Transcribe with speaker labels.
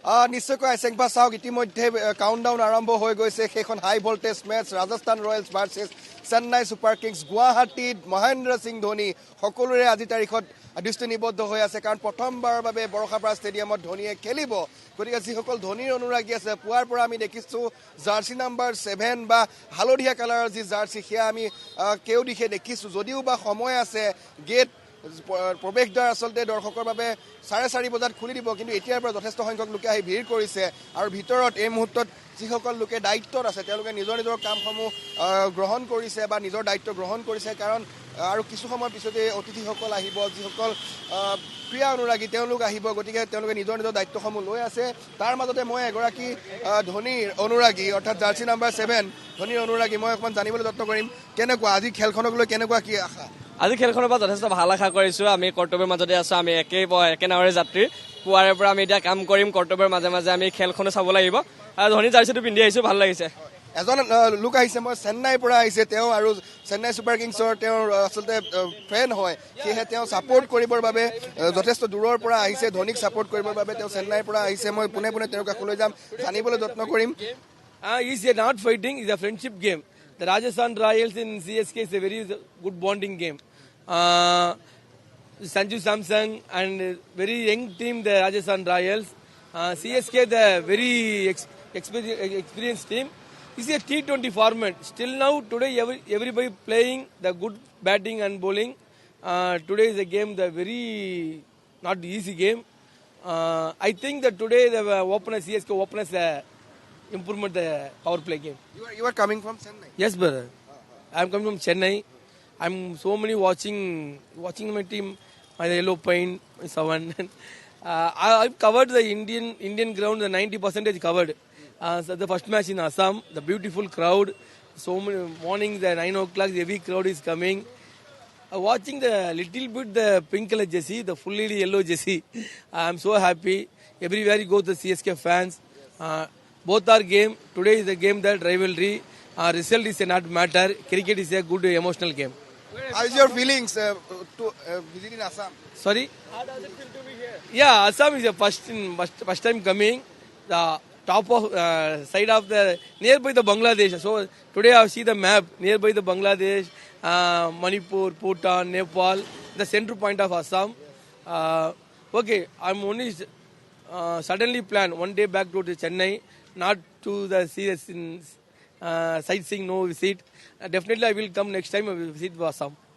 Speaker 1: নিশ্চয়কৈ আইচেংপা চাওক ইতিমধ্যে কাউণ্টডাউন আৰম্ভ হৈ গৈছে সেইখন high voltage match Rajasthan Royals versus Chennai Super Kings গুৱাহাটীত মহেন্দ্ৰ সিং ধোনী সকলোৰে আজি তাৰিখত দৃষ্টি নিবদ্ধ হৈ আছে কাৰণ প্ৰথমবাৰৰ বাবে বৰষাপাৰা ষ্টেডিয়ামত ধোনীয়ে খেলিব গতিকে যিসকল ধোনীৰ অনুৰাগী আছে পুৱাৰ পৰা আমি দেখিছোঁ জাৰ্চি নাম্বাৰ 7 বা হালধীয়া কালাৰৰ যি জাৰ্চি সেয়া আমি কেউ দিশে দেখিছোঁ যদিও বা সময় আছে গেট প্ৰৱেশদ্বাৰ আচলতে দৰ্শকৰ বাবে 4:30 বজাত খুলি দিব কিন্তু এতিয়াৰ পৰা যথেষ্ট সংখ্যক লোকে আহি ভিৰ কৰিছে আৰু ভিতৰত এই মুহূৰ্তত যিসকল লোকে দায়িত্বত আছে তেওঁলোকে নিজৰ নিজৰ কামসমূহ গ্ৰহণ কৰিছে বা নিজৰ দায়িত্ব গ্ৰহণ কৰিছে কাৰণ আৰু কিছু সময় পিছতে অতিথিসকল আহিব যিসকল ক্ৰীড়া অনুৰাগী তেওঁলোক আহিব গতিকে তেওঁলোকে নিজৰ নিজৰ দায়িত্বসমূহ লৈ আছে তাৰ মাজতে মই এগৰাকী ধোনীৰ অনুৰাগী অৰ্থাৎ জাৰ্চি নাম্বাৰ 7 ধোনীৰ অনুৰাগী মই অকণমান জানিবলৈ যত্ন কৰিম কেনেকুৱা আজি খেলখনক লৈ কেনেকুৱা কি আশা
Speaker 2: আজি খেলখনৰ পৰা যথেষ্ট ভাল আশা কৰিছোঁ আমি কৰ্তব্যৰ মাজতে আছোঁ আমি একে নাৱৰে যাত্ৰী পুৱাৰে পৰা আমি এতিয়া কাম কৰিম কৰ্তব্যৰ মাজে মাজে আমি খেলখনো চাব লাগিব আৰু ধোনী জাৰ্চিটো পিন্ধি আহিছোঁ ভাল লাগিছে
Speaker 1: এজন লোক আহিছে মই চেন্নাইৰ পৰা আহিছে তেওঁ আৰু চেন্নাই ছুপাৰ কিংছৰ তেওঁৰ আচলতে ফ্ৰেণ্ড হয় সেয়েহে তেওঁ ছাপোৰ্ট কৰিবৰ বাবে যথেষ্ট দূৰৰ পৰা আহিছে ধোনীক ছাপোৰ্ট কৰিবৰ বাবে তেওঁ চেন্নাইৰ পৰা আহিছে মই পোনে পোনে তেওঁৰ কাষলৈ যাম জানিবলৈ যত্ন কৰিম
Speaker 3: Is not fighting, is a friendship game. The Rajasthan Royals in CSK is a very good bonding game. Sanju Samson and very young team, the Rajasthan Royals. CSK, the very experienced team. This is a T20 format. Still now, today everybody playing the good batting and bowling. Today is a game, the very not easy game. I think that today the openers, CSK openers improvement the power play game.
Speaker 1: You are coming from Chennai?
Speaker 3: Yes, brother. I am coming from Chennai. I'm so many watching my team, my yellow paint, my Savan. I've covered the Indian ground, the 90% covered. So the first match in Assam, the beautiful crowd. So many morning, the 9 o'clock, the heavy crowd is coming. Watching the little bit the pink color jersey, the fully yellow jersey. I'm so happy. Everywhere you go, the CSK fans. Both are game. Today is the game that rivalry. Result is not matter. Cricket is a good emotional game.
Speaker 1: How is your feelings to visit in Assam?
Speaker 3: Sorry?
Speaker 2: How does it feel to be here?
Speaker 3: Yeah, Assam is the first time coming. The top of side of the nearby the Bangladesh. So today I see the map nearby the Bangladesh, Manipur, Bhutan, Nepal, the center point of Assam. Okay, I'm only suddenly plan one day back to Chennai, not to the sightseeing, no visit. Definitely I will come next time. I will visit Assam.